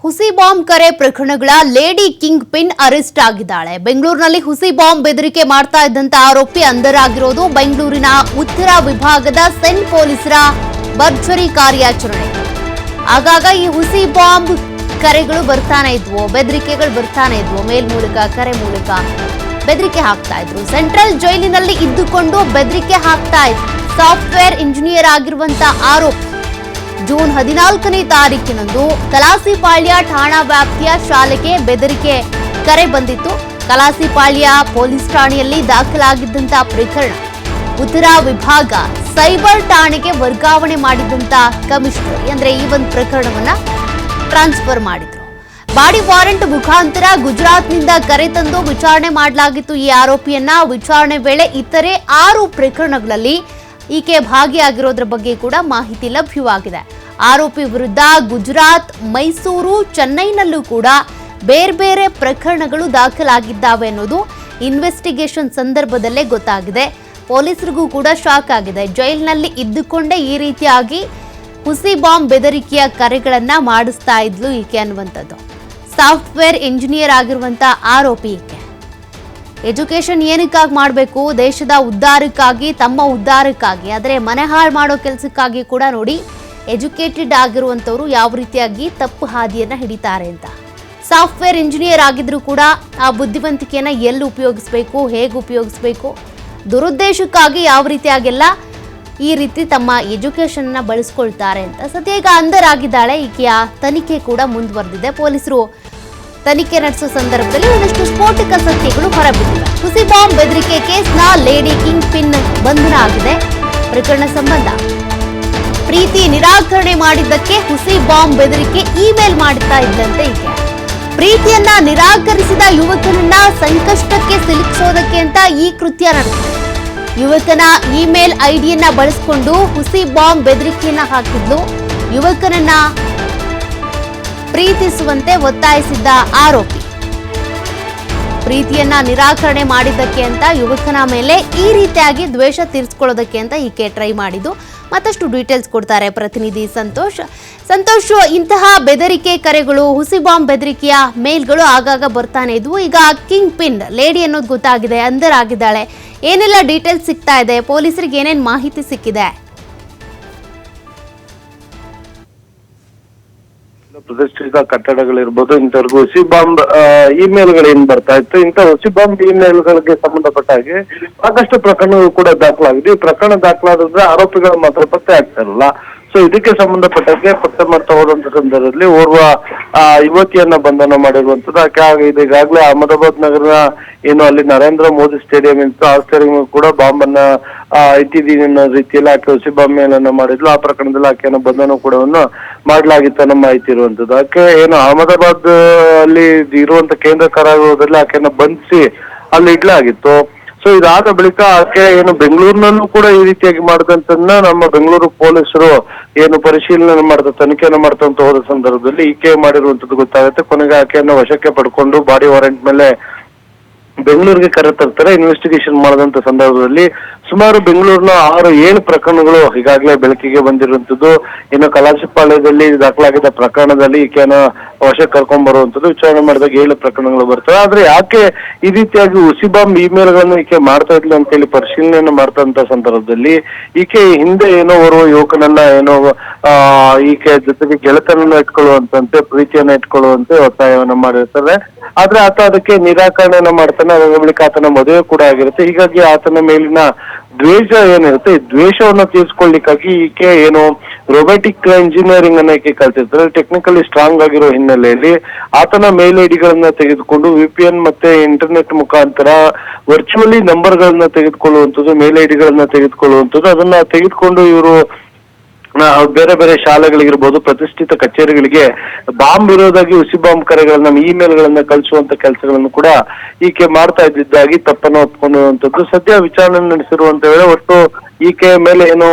ಹುಸಿ ಬಾಂಬ್ ಕರೆ ಪ್ರಕರಣಗಳ ಲೇಡಿ ಕಿಂಗ್ ಪಿನ್ ಅರೆಸ್ಟ್ ಆಗಿದ್ದಾಳೆ. ಬೆಂಗಳೂರಿನಲ್ಲಿ ಹುಸಿ ಬಾಂಬ್ ಬೆದರಿಕೆ ಮಾಡ್ತಾ ಇದ್ದಂತ ಆರೋಪಿ ಅಂಧರಾಗಿರೋದು ಬೆಂಗಳೂರಿನ ಉತ್ತರ ವಿಭಾಗದ ಸೆನ್ ಪೊಲೀಸರ ಭರ್ಜರಿ ಕಾರ್ಯಾಚರಣೆ. ಆಗಾಗ ಈ ಹುಸಿ ಬಾಂಬ್ ಕರೆಗಳು ಬರ್ತಾನೆ ಇದ್ವು, ಬೆದರಿಕೆಗಳು ಬರ್ತಾನೆ ಇದ್ವು. ಮೇಲ್ ಮೂಲಕ ಕರೆ ಮೂಲಕ ಬೆದರಿಕೆ ಹಾಕ್ತಾ ಇದ್ರು. ಸೆಂಟ್ರಲ್ ಜೈಲಿನಲ್ಲಿ ಇದ್ದುಕೊಂಡು ಬೆದರಿಕೆ ಹಾಕ್ತಾ ಇದ್ರು. ಸಾಫ್ಟ್ವೇರ್ ಇಂಜಿನಿಯರ್ ಆಗಿರುವಂತ ಆರೋಪಿ ಜೂನ್ 14ನೇ ತಾರೀಕಿನಂದು ಕಲಾಸಿಪಾಳ್ಯ ಠಾಣಾ ವ್ಯಾಪ್ತಿಯ ಶಾಲೆಗೆ ಬೆದರಿಕೆ ಕರೆ ಬಂದಿತ್ತು. ಕಲಾಸಿಪಾಳ್ಯ ಪೊಲೀಸ್ ಠಾಣೆಯಲ್ಲಿ ದಾಖಲಾಗಿದ್ದಂತ ಪ್ರಕರಣ ಉತ್ತರ ವಿಭಾಗ ಸೈಬರ್ ಠಾಣೆಗೆ ವರ್ಗಾವಣೆ ಮಾಡಿದಂತ ಕಮಿಷನರ್ ಅಂದ್ರೆ ಈ ಒಂದು ಪ್ರಕರಣವನ್ನ ಟ್ರಾನ್ಸ್ಫರ್ ಮಾಡಿದ್ರು. ಬಾಡಿ ವಾರೆಂಟ್ ಮುಖಾಂತರ ಗುಜರಾತ್ನಿಂದ ಕರೆ ತಂದು ವಿಚಾರಣೆ ಮಾಡಲಾಗಿತ್ತು. ಈ ಆರೋಪಿಯನ್ನ ವಿಚಾರಣೆ ವೇಳೆ ಇತರೆ 6 ಪ್ರಕರಣಗಳಲ್ಲಿ ಈಕೆ ಭಾಗಿಯಾಗಿರೋದ್ರ ಬಗ್ಗೆ ಕೂಡ ಮಾಹಿತಿ ಲಭ್ಯವಾಗಿದೆ. ಆರೋಪಿ ವಿರುದ್ಧ ಗುಜರಾತ್, ಮೈಸೂರು, ಚೆನ್ನೈನಲ್ಲೂ ಕೂಡ ಬೇರೆ ಬೇರೆ ಪ್ರಕರಣಗಳು ದಾಖಲಾಗಿದ್ದಾವೆ ಅನ್ನೋದು ಇನ್ವೆಸ್ಟಿಗೇಷನ್ ಸಂದರ್ಭದಲ್ಲೇ ಗೊತ್ತಾಗಿದೆ. ಪೊಲೀಸರಿಗೂ ಕೂಡ ಶಾಕ್ ಆಗಿದೆ. ಜೈಲಿನಲ್ಲಿ ಇದ್ದುಕೊಂಡೇ ಈ ರೀತಿಯಾಗಿ ಹುಸಿ ಬಾಂಬ್ ಬೆದರಿಕೆಯ ಕರೆಗಳನ್ನ ಮಾಡಿಸ್ತಾ ಇದ್ಲು ಈಕೆ ಅನ್ನುವಂಥದ್ದು. ಸಾಫ್ಟ್ವೇರ್ ಇಂಜಿನಿಯರ್ ಆಗಿರುವಂತ ಆರೋಪಿ ಈಕೆ. ಎಜುಕೇಶನ್ ಏನಕ್ಕಾಗಿ ಮಾಡಬೇಕು? ದೇಶದ ಉದ್ಧಾರಕ್ಕಾಗಿ, ತಮ್ಮ ಉದ್ಧಾರಕ್ಕಾಗಿ. ಆದರೆ ಮನೆ ಹಾಳು ಮಾಡೋ ಕೆಲಸಕ್ಕಾಗಿ ಕೂಡ ನೋಡಿ ಎಜುಕೇಟೆಡ್ ಆಗಿರುವಂಥವ್ರು ಯಾವ ರೀತಿಯಾಗಿ ತಪ್ಪು ಹಾದಿಯನ್ನ ಹಿಡಿತಾರೆ ಅಂತ. ಸಾಫ್ಟ್ವೇರ್ ಇಂಜಿನಿಯರ್ ಆಗಿದ್ರು ಕೂಡ ಆ ಬುದ್ಧಿವಂತಿಕೆಯನ್ನ ಎಲ್ಲಿ ಉಪಯೋಗಿಸ್ಬೇಕು, ಹೇಗೆ ಉಪಯೋಗಿಸ್ಬೇಕು, ದುರುದ್ದೇಶಕ್ಕಾಗಿ ಯಾವ ರೀತಿಯಾಗೆಲ್ಲ ಈ ರೀತಿ ತಮ್ಮ ಎಜುಕೇಶನ್ನ ಬಳಸ್ಕೊಳ್ತಾರೆ ಅಂತ. ಸದ್ಯ ಈಗ ಅಂಧರಾಗಿದ್ದಾಳೆ. ಈಕೆಯ ತನಿಖೆ ಕೂಡ ಮುಂದುವರೆದಿದೆ. ಪೊಲೀಸರು ತನಿಖೆ ನಡೆಸುವ ಸಂದರ್ಭದಲ್ಲಿ ಒಂದಷ್ಟು ಸ್ಫೋಟಕ ಸತ್ಯಗಳು ಹೊರಬಿದ್ದಿವೆ. ಹುಸಿ ಬಾಂಬ್ ಬೆದರಿಕೆ ಕೇಸ್ನ ಲೇಡಿ ಕಿಂಗ್ ಪಿನ್ ಬಂಧನ ಆಗಿದೆ. ಪ್ರಕರಣ ಸಂಬಂಧ ಪ್ರೀತಿ ನಿರಾಕರಣೆ ಮಾಡಿದ್ದಕ್ಕೆ ಹುಸಿ ಬಾಂಬ್ ಬೆದರಿಕೆ ಇಮೇಲ್ ಮಾಡುತ್ತಾ ಇದ್ದಂತೆ ಈಕೆ. ಪ್ರೀತಿಯನ್ನ ನಿರಾಕರಿಸಿದ ಯುವಕನನ್ನ ಸಂಕಷ್ಟಕ್ಕೆ ಸಿಲುಕಿಸೋದಕ್ಕೆ ಅಂತ ಈ ಕೃತ್ಯ ನಡೆದಿದೆ. ಯುವಕನ ಇಮೇಲ್ ಐಡಿಯನ್ನ ಬಳಸಿಕೊಂಡು ಹುಸಿ ಬಾಂಬ್ ಬೆದರಿಕೆಯನ್ನ ಹಾಕಿದ್ಲು. ಯುವಕನನ್ನ ಪ್ರೀತಿಸುವಂತೆ ಒತ್ತಾಯಿಸಿದ್ದ ಆರೋಪಿ ಪ್ರೀತಿಯನ್ನ ನಿರಾಕರಣೆ ಮಾಡಿದ್ದಕ್ಕೆ ಅಂತ ಯುವಕನ ಮೇಲೆ ಈ ರೀತಿಯಾಗಿ ದ್ವೇಷ ತೀರಿಸಿಕೊಳ್ಳೋದಕ್ಕೆ ಅಂತ ಈಕೆ ಟ್ರೈ ಮಾಡಿದ್ದು. ಮತ್ತಷ್ಟು ಡೀಟೇಲ್ಸ್ ಕೊಡ್ತಾರೆ ಪ್ರತಿನಿಧಿ ಸಂತೋಷ್. ಇಂತಹ ಬೆದರಿಕೆ ಕರೆಗಳು, ಹುಸಿ ಬಾಂಬ್ ಬೆದರಿಕೆಯ ಮೇಲ್ಗಳು ಆಗಾಗ ಬರ್ತಾನೆ ಇದ್ವು. ಈಗ ಕಿಂಗ್ ಪಿನ್ ಲೇಡಿ ಅನ್ನೋದು ಗೊತ್ತಾಗಿದೆ, ಅಂಧರಾಗಿದ್ದಾಳೆ. ಏನೆಲ್ಲ ಡೀಟೇಲ್ಸ್ ಸಿಗ್ತಾ ಇದೆ? ಪೊಲೀಸರಿಗೆ ಏನೇನು ಮಾಹಿತಿ ಸಿಕ್ಕಿದೆ? ಪ್ರತಿಷ್ಠಿತ ಕಟ್ಟಡಗಳಿರ್ಬೋದು, ಇಂಥವ್ರಿಗೂ ಹುಸಿ ಬಾಂಬ್ ಇಮೇಲ್ಗಳು ಏನ್ ಬರ್ತಾ ಇತ್ತು, ಇಂಥ ಹುಸಿ ಬಾಂಬ್ ಇಮೇಲ್ಗಳಿಗೆ ಸಂಬಂಧಪಟ್ಟ ಹಾಗೆ ಸಾಕಷ್ಟು ಪ್ರಕರಣಗಳು ಕೂಡ ದಾಖಲಾಗಿದೆ. ಈ ಪ್ರಕರಣ ದಾಖಲಾದ್ರೆ ಆರೋಪಿಗಳು ಮಾತ್ರ ಪತ್ತೆ ಆಗ್ತಾ ಇರಲ್ಲ. ಸೊ ಇದಕ್ಕೆ ಸಂಬಂಧಪಟ್ಟಂಗೆ ಪತ್ತೆ ಮಾಡ್ತಾ ಹೋದಂತ ಸಂದರ್ಭದಲ್ಲಿ ಓರ್ವ ಯುವತಿಯನ್ನ ಬಂಧನ ಮಾಡಿರುವಂತದ್ದು. ಈಗಾಗಲೇ ಅಹಮದಾಬಾದ್ ನಗರ ಏನು ಅಲ್ಲಿ ನರೇಂದ್ರ ಮೋದಿ ಸ್ಟೇಡಿಯಂ ಇತ್ತು, ಆ ಸ್ಟೇಡಿಯಂ ಕೂಡ ಬಾಂಬ್ ಅನ್ನ ಇಟ್ಟಿದ್ದೀನಿ ಅನ್ನೋ ರೀತಿಯಲ್ಲಿ ಆಕೆ ಹುಸಿ ಬಾಂಬ್ ಮೇಲನ್ನ ಮಾಡಿದ್ಲು. ಆ ಪ್ರಕರಣದಲ್ಲಿ ಆಕೆಯನ್ನು ಬಂಧನ ಕೂಡ ಮಾಡ್ಲಾಗಿತ್ತು ಅನ್ನೋ ಮಾಹಿತಿ ಇರುವಂತದ್ದು. ಆಕೆ ಏನು ಅಹಮದಾಬಾದ್ ಅಲ್ಲಿ ಇರುವಂತ ಕೇಂದ್ರ ಕಾರಾಗೃಹದಲ್ಲಿ ಆಕೆಯನ್ನ ಬಂಧಿಸಿ ಅಲ್ಲಿ ಇಡ್ಲಾಗಿತ್ತು. ಸೊ ಇದಾದ ಬಳಿಕ ಆಕೆ ಏನು ಬೆಂಗಳೂರಿನಲ್ಲೂ ಕೂಡ ಈ ರೀತಿಯಾಗಿ ಮಾಡಿದಂತನ್ನ ನಮ್ಮ ಬೆಂಗಳೂರು ಪೊಲೀಸರು ಏನು ಪರಿಶೀಲನೆ ಮಾಡ್ತಾ ತನಿಖೆಯನ್ನು ಮಾಡ್ತಾ ಹೋದ ಸಂದರ್ಭದಲ್ಲಿ ಈಕೆ ಮಾಡಿರುವಂತದ್ದು ಗೊತ್ತಾಗುತ್ತೆ. ಕೊನೆಗೆ ಆಕೆಯನ್ನು ವಶಕ್ಕೆ ಪಡ್ಕೊಂಡು ಬಾಡಿ ವಾರೆಂಟ್ ಮೇಲೆ ಬೆಂಗಳೂರಿಗೆ ಕರೆ ತರ್ತಾರೆ. ಇನ್ವೆಸ್ಟಿಗೇಷನ್ ಮಾಡಿದಂತ ಸಂದರ್ಭದಲ್ಲಿ ಸುಮಾರು ಬೆಂಗಳೂರಿನ 6-7 ಪ್ರಕರಣಗಳು ಈಗಾಗಲೇ ಬೆಳಕಿಗೆ ಬಂದಿರುವಂತದ್ದು. ಇನ್ನು ಕಲಾಸಿಪಾಳ್ಯದಲ್ಲಿ ದಾಖಲಾಗಿದ್ದ ಪ್ರಕರಣದಲ್ಲಿ ಈಕೆಯನ್ನು ವಶಕ್ಕೆ ಕರ್ಕೊಂಡ್ ಬರುವಂತದ್ದು. ವಿಚಾರಣೆ ಮಾಡಿದಾಗ 7 ಪ್ರಕರಣಗಳು ಬರ್ತವೆ. ಆದ್ರೆ ಯಾಕೆ ಈ ರೀತಿಯಾಗಿ ಹುಸಿ ಬಾಂಬ್ ಇಮೇಲ್ಗಳನ್ನು ಈಕೆ ಮಾಡ್ತಾ ಇದ್ಲು ಅಂತ ಹೇಳಿ ಪರಿಶೀಲನೆಯನ್ನು ಮಾಡ್ತಂತ ಸಂದರ್ಭದಲ್ಲಿ ಈಕೆ ಹಿಂದೆ ಏನೋ ಓರ್ವ ಯುವಕನನ್ನ ಏನೋ ಈಕೆ ಜೊತೆಗೆ ಗೆಳೆತನನ್ನ ಇಟ್ಕೊಳ್ಳುವಂತೆ, ಪ್ರೀತಿಯನ್ನ ಇಟ್ಕೊಳ್ಳುವಂತೆ ಒತ್ತಾಯವನ್ನ ಮಾಡಿರ್ತಾರೆ. ಆದ್ರೆ ಆತ ಅದಕ್ಕೆ ನಿರಾಕರಣೆಯನ್ನ ಮಾಡ್ತಾನೆ. ಅದರ ಬಳಿಕ ಆತನ ಮದುವೆ ಕೂಡ ಆಗಿರುತ್ತೆ. ಹೀಗಾಗಿ ಆತನ ಮೇಲಿನ ದ್ವೇಷ ಏನಿರುತ್ತೆ, ಈ ದ್ವೇಷವನ್ನ ತೀರ್ಸ್ಕೊಳ್ಳಿಕ್ಕಾಗಿ ಈಕೆ ಏನು ರೊಬೊಟಿಕ್ ಇಂಜಿನಿಯರಿಂಗ್ ಅನ್ನ ಈಕೆ ಕಲ್ತಿರ್ತಾರೆ. ಟೆಕ್ನಿಕಲಿ ಸ್ಟ್ರಾಂಗ್ ಆಗಿರೋ ಹಿನ್ನೆಲೆಯಲ್ಲಿ ಆತನ ಮೇಲ್ ಐಡಿಗಳನ್ನ ತೆಗೆದುಕೊಂಡು VPN ಮತ್ತೆ ಇಂಟರ್ನೆಟ್ ಮುಖಾಂತರ ವರ್ಚುವಲಿ ನಂಬರ್ಗಳನ್ನ ತೆಗೆದುಕೊಳ್ಳುವಂಥದ್ದು, ಮೇಲ್ ಐಡಿಗಳನ್ನ ತೆಗೆದುಕೊಳ್ಳುವಂಥದ್ದು. ಅದನ್ನ ತೆಗೆದುಕೊಂಡು ಇವರು ಬೇರೆ ಬೇರೆ ಶಾಲೆಗಳಿಗಿರ್ಬೋದು, ಪ್ರತಿಷ್ಠಿತ ಕಚೇರಿಗಳಿಗೆ ಬಾಂಬ್ ಇರೋದಾಗಿ ಹುಸಿ ಬಾಂಬ್ ಕರೆಗಳನ್ನ, ಇಮೇಲ್ಗಳನ್ನ ಕಳಿಸುವಂತ ಕೆಲಸಗಳನ್ನು ಕೂಡ ಈಕೆ ಮಾಡ್ತಾ ಇದ್ದಿದ್ದಾಗಿ ತಪ್ಪನ್ನು ಒಪ್ಕೊಂಡಿರುವಂತದ್ದು. ಸದ್ಯ ವಿಚಾರಣೆ ನಡೆಸಿರುವಂತ ವೇಳೆ ಒಟ್ಟು ಈಕೆಯ ಮೇಲೆ ಏನು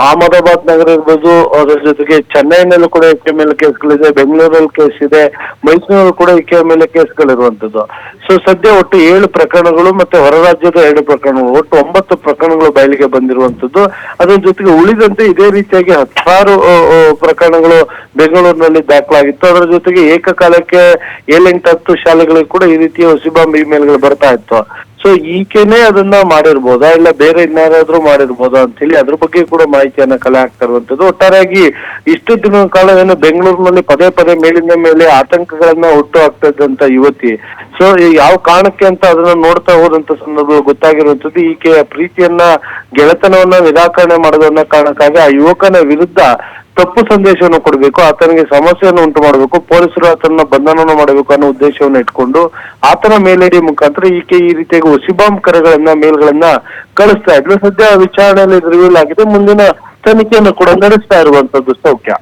ಅಹಮದಾಬಾದ್ ನಗರ ಇರ್ಬೋದು, ಅದರ ಜೊತೆಗೆ ಚೆನ್ನೈನಲ್ಲೂ ಕೂಡ ಈಕೆಯ ಮೇಲೆ ಕೇಸ್ಗಳಿದೆ, ಬೆಂಗಳೂರಲ್ಲಿ ಕೇಸ್ ಇದೆ, ಮೈಸೂರಲ್ಲಿ ಕೂಡ ಈಕೆಯ ಮೇಲೆ ಕೇಸ್ಗಳಿರುವಂತದ್ದು. ಸೊ ಸದ್ಯ ಒಟ್ಟು 7 ಪ್ರಕರಣಗಳು ಮತ್ತೆ ಹೊರ ರಾಜ್ಯದ 2 ಪ್ರಕರಣಗಳು, ಒಟ್ಟು 9 ಪ್ರಕರಣಗಳು ಬಯಲಿಗೆ ಬಂದಿರುವಂತದ್ದು. ಅದರ ಜೊತೆಗೆ ಉಳಿದಂತೆ ಇದೇ ರೀತಿಯಾಗಿ 10 ಪ್ರಕರಣಗಳು ಬೆಂಗಳೂರಿನಲ್ಲಿ ದಾಖಲಾಗಿತ್ತು. ಅದರ ಜೊತೆಗೆ ಏಕಕಾಲಕ್ಕೆ 7-8-10 ಶಾಲೆಗಳಿಗೆ ಕೂಡ ಈ ರೀತಿಯ ಹುಸಿ ಇಮೇಲ್ಗಳು ಬರ್ತಾ ಇತ್ತು. ಸೊ ಈಕೆನೆ ಅದನ್ನ ಮಾಡಿರ್ಬೋದಾ ಇಲ್ಲ ಬೇರೆ ಇನ್ಯಾರಾದ್ರೂ ಮಾಡಿರ್ಬೋದಾ ಅಂತ ಹೇಳಿ ಅದ್ರ ಬಗ್ಗೆ ಕೂಡ ಮಾಹಿತಿಯನ್ನ ಕಲೆ ಹಾಕ್ತಾ ಇರುವಂತದ್ದು. ಒಟ್ಟಾರೆಯಾಗಿ ಇಷ್ಟು ದಿನಗಳ ಕಾಲ ಏನು ಬೆಂಗಳೂರಿನಲ್ಲಿ ಪದೇ ಪದೇ ಮೇಲಿಂದ ಮೇಲೆ ಆತಂಕಗಳನ್ನ ಹುಟ್ಟು ಹಾಕ್ತಾ ಇದ್ದಂತ ಯುವತಿ, ಸೊ ಯಾವ ಕಾರಣಕ್ಕೆ ಅಂತ ಅದನ್ನ ನೋಡ್ತಾ ಹೋದಂತ ಸಂದರ್ಭ ಗೊತ್ತಾಗಿರುವಂತದ್ದು ಈಕೆಯ ಪ್ರೀತಿಯನ್ನ, ಗೆಳೆತನವನ್ನ ನಿರಾಕರಣೆ ಮಾಡೋದನ್ನ ಕಾರಣಕ್ಕಾಗಿ ಆ ಯುವಕನ ವಿರುದ್ಧ ತಪ್ಪು ಸಂದೇಶವನ್ನು ಕೊಡಬೇಕು, ಆತನಿಗೆ ಸಮಸ್ಯೆಯನ್ನು ಉಂಟು ಮಾಡಬೇಕು, ಪೊಲೀಸರು ಆತನ ಬಂಧನವನ್ನು ಮಾಡಬೇಕು ಅನ್ನೋ ಉದ್ದೇಶವನ್ನು ಇಟ್ಕೊಂಡು ಆತನ ಮೇಲೇಡಿ ಮುಖಾಂತರ ಈಕೆ ಈ ರೀತಿಯಾಗಿ ಹುಸಿಬಾಂಬ್ ಕರೆಗಳನ್ನ ಮೇಲ್ಗಳನ್ನ ಕಳಿಸ್ತಾ ಇದ್ಲು. ಸದ್ಯ ವಿಚಾರಣೆಯಲ್ಲಿ ರಿವೀಲ್ ಆಗಿದೆ, ಮುಂದಿನ ತನಿಖೆಯನ್ನು ಕೂಡ ನಡೆಸ್ತಾ ಇರುವಂತದ್ದು ಸೌಖ್ಯ.